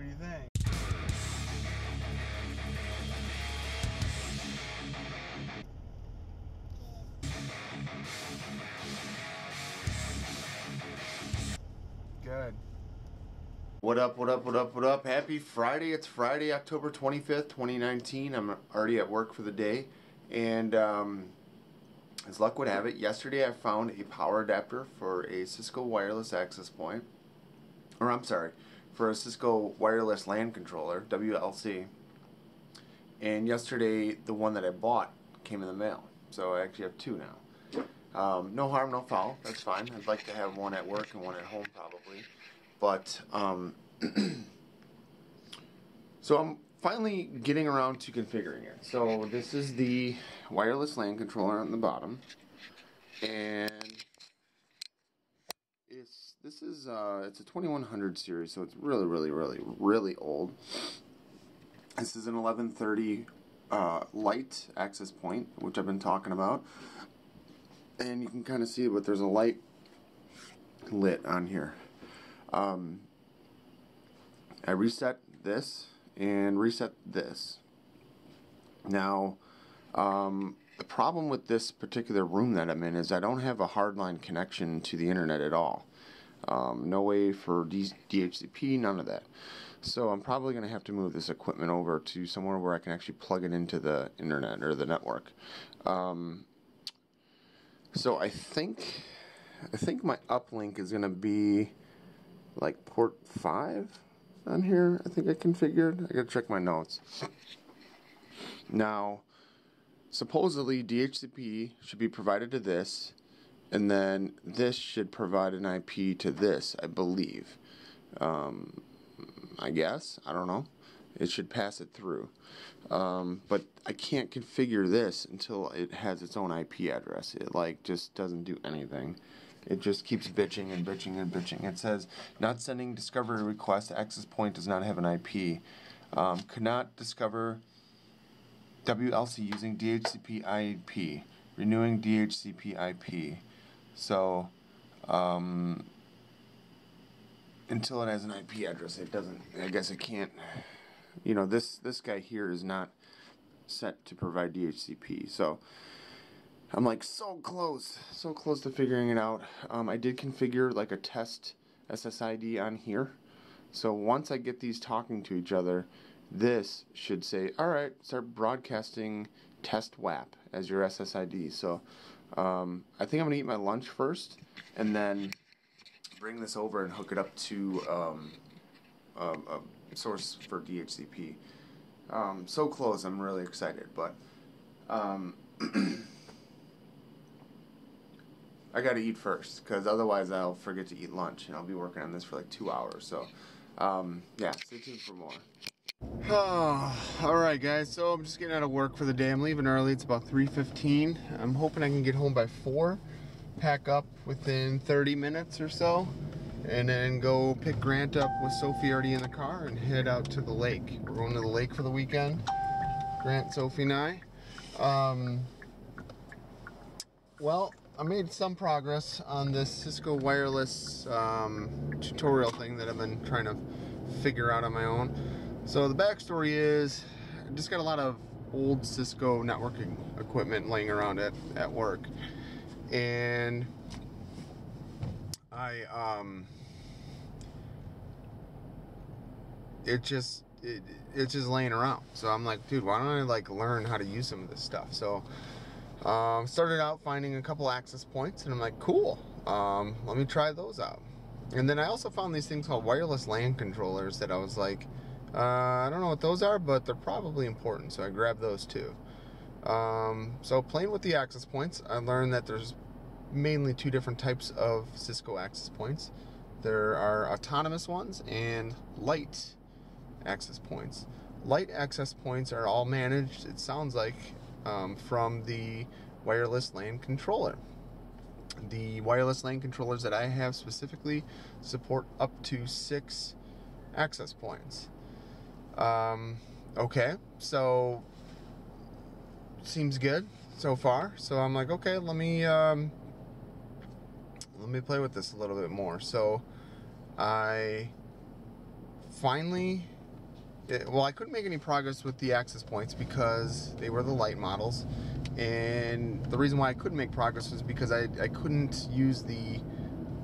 do you think? Good. What up, what up, what up, what up? Happy Friday. It's Friday, October 25th, 2019. I'm already at work for the day. And as luck would have it, yesterday I found a power adapter for a Cisco wireless access point. Or I'm sorry, for a Cisco wireless LAN controller, WLC. And yesterday the one that I bought came in the mail. So I actually have two now. No harm, no foul. That's fine. I'd like to have one at work and one at home probably. But, so I'm finally getting around to configuring it. So this is the wireless LAN controller on the bottom. And it's a 2100 series, so it's really old. This is an 1130 light access point, which I've been talking about. And you can kind of see it, but there's a light lit on here. I reset this and reset this. Now, the problem with this particular room that I'm in is I don't have a hardline connection to the internet at all. No way for DHCP, none of that. So I'm probably going to have to move this equipment over to somewhere where I can actually plug it into the internet or the network. So I think my uplink is going to be like port 5 on here. I think I configured. I gotta check my notes. Now, supposedly DHCP should be provided to this, and then this should provide an IP to this, I believe. I guess. I don't know. It should pass it through. But I can't configure this until it has its own IP address. It just doesn't do anything. It just keeps bitching and bitching and bitching. It says, not sending discovery request, access point does not have an IP. Could not discover WLC using DHCP IP. Renewing DHCP IP. So, until it has an IP address, it doesn't, I guess it can't, you know, this guy here is not set to provide DHCP. So, I'm like so close to figuring it out. I did configure like a test SSID on here. So once I get these talking to each other, this should say, alright, start broadcasting test WAP as your SSID. So I think I'm going to eat my lunch first and then bring this over and hook it up to a source for DHCP. So close, I'm really excited, but I gotta eat first, because otherwise I'll forget to eat lunch, and I'll be working on this for like 2 hours, so, yeah, stay tuned for more. Alright guys, so I'm just getting out of work for the day. I'm leaving early, it's about 3:15. I'm hoping I can get home by 4, pack up within 30 minutes or so, and then go pick Grant up with Sophie already in the car and head out to the lake. We're going to the lake for the weekend, Grant, Sophie, and I. Well, I made some progress on this Cisco wireless tutorial thing that I've been trying to figure out on my own. So the backstory is, I just got a lot of old Cisco networking equipment laying around at work, and it's just laying around. So I'm like, dude, why don't I like learn how to use some of this stuff? So started out finding a couple access points, and I'm like, cool, let me try those out. And then I also found these things called wireless LAN controllers that I was like, I don't know what those are, but they're probably important, so I grabbed those too. So playing with the access points, I learned that there's mainly two different types of Cisco access points. There are autonomous ones and light access points. Light access points are all managed, it sounds like, from the wireless LAN controller. The wireless LAN controllers that I have specifically support up to 6 access points. Okay, so seems good so far. So I'm like, okay, let me play with this a little bit more. So I finally well, I couldn't make any progress with the access points because they were the light models. And the reason why I couldn't make progress was because I couldn't use the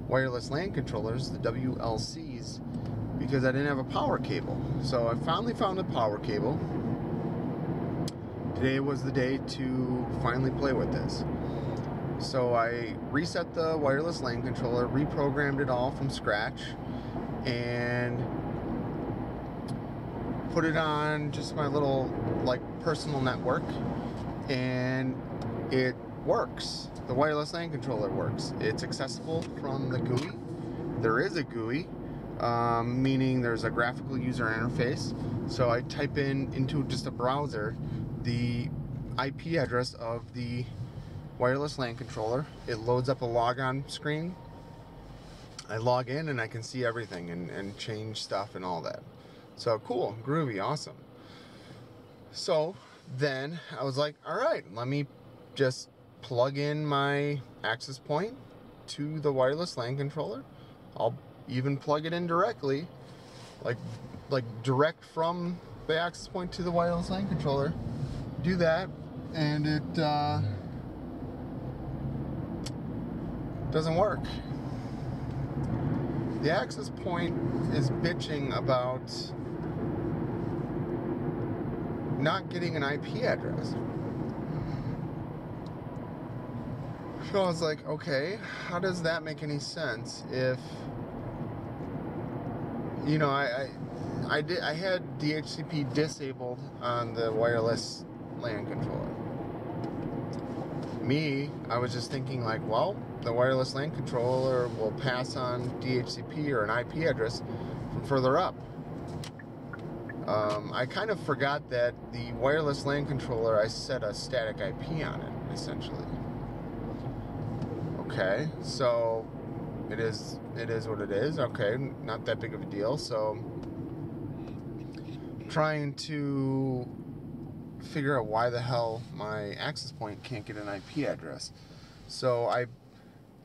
wireless LAN controllers, the WLCs, because I didn't have a power cable. So I finally found a power cable. Today was the day to finally play with this. So I reset the wireless LAN controller, reprogrammed it all from scratch, and put it on just my little like personal network, and it works. The wireless LAN controller works. It's accessible from the GUI. There is a GUI, meaning there's a graphical user interface. So I type into just a browser the IP address of the wireless LAN controller. It loads up a logon screen. I log in and I can see everything and change stuff and all that. So cool, groovy, awesome. So then I was like, all right, let me just plug in my access point to the wireless LAN controller. I'll even plug it in directly, like direct from the access point to the wireless LAN controller. Do that, and it doesn't work. The access point is bitching about not getting an IP address. So I was like, okay, how does that make any sense if, you know, I had DHCP disabled on the wireless LAN controller. I was just thinking like, well, the wireless LAN controller will pass on DHCP or an IP address from further up. I kind of forgot that the wireless LAN controller, I set a static IP on it, essentially. Okay, so it is what it is. Okay, not that big of a deal. So trying to figure out why the hell my access point can't get an IP address. So I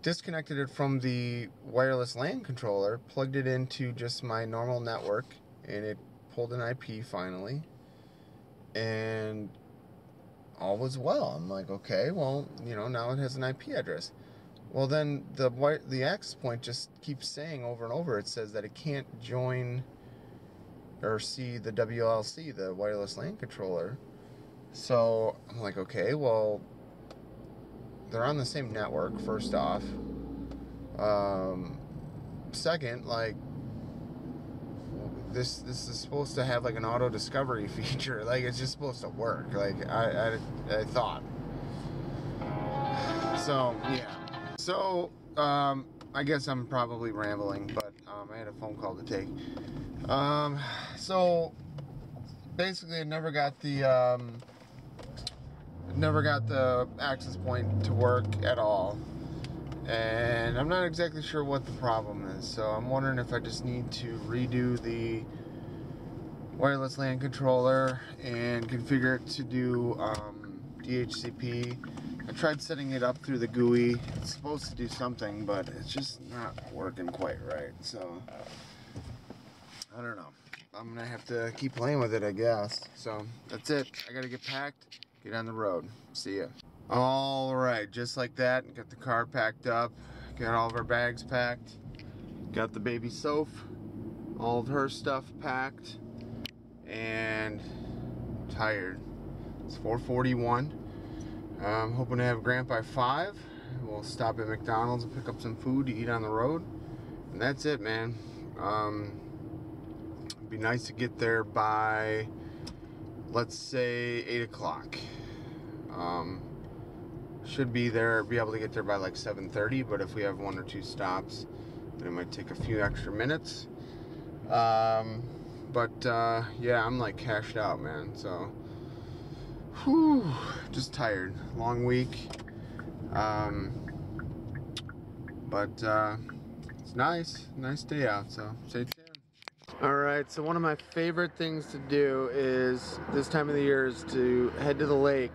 disconnected it from the wireless LAN controller, plugged it into just my normal network, and it pulled an IP finally, and all was well. I'm like, okay, well, you know, now it has an IP address. Well, then the access point just keeps saying over and over, it says that it can't join or see the WLC, the wireless LAN controller. So I'm like, okay, well, they're on the same network, first off. Second, like, this is supposed to have like an auto discovery feature. Like, it's just supposed to work. Like I thought. So yeah. So I guess I'm probably rambling, but I had a phone call to take. So basically, I never got the access point to work at all, and I'm not exactly sure what the problem is. So I'm wondering if I just need to redo the wireless LAN controller and configure it to do DHCP. I tried setting it up through the GUI. It's supposed to do something, but it's just not working quite right. So I don't know. I'm gonna have to keep playing with it, I guess. So that's it. I gotta get packed, get on the road. See ya. All right, just like that, got the car packed up, got all of our bags packed, got the baby Soph, all of her stuff packed, and tired. It's 4:41. I'm hoping to have Grant by 5. We'll stop at McDonald's and pick up some food to eat on the road, and that's it, man. It'd be nice to get there by, let's say, 8 o'clock. Should be able to get there by like 7:30, but if we have 1 or 2 stops, then it might take a few extra minutes. Yeah, I'm like cashed out, man. So, whew, just tired. Long week. It's nice day out, so stay tuned. Alright, so one of my favorite things to do is, this time of the year, is to head to the lake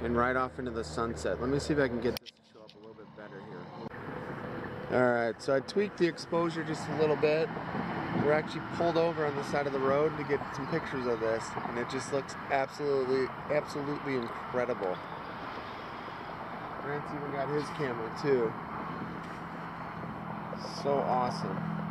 and ride off into the sunset. Let me see if I can get this to show up a little bit better here. Alright, so I tweaked the exposure just a little bit. We're actually pulled over on the side of the road to get some pictures of this, and it just looks absolutely incredible. Grant's even got his camera too. So awesome.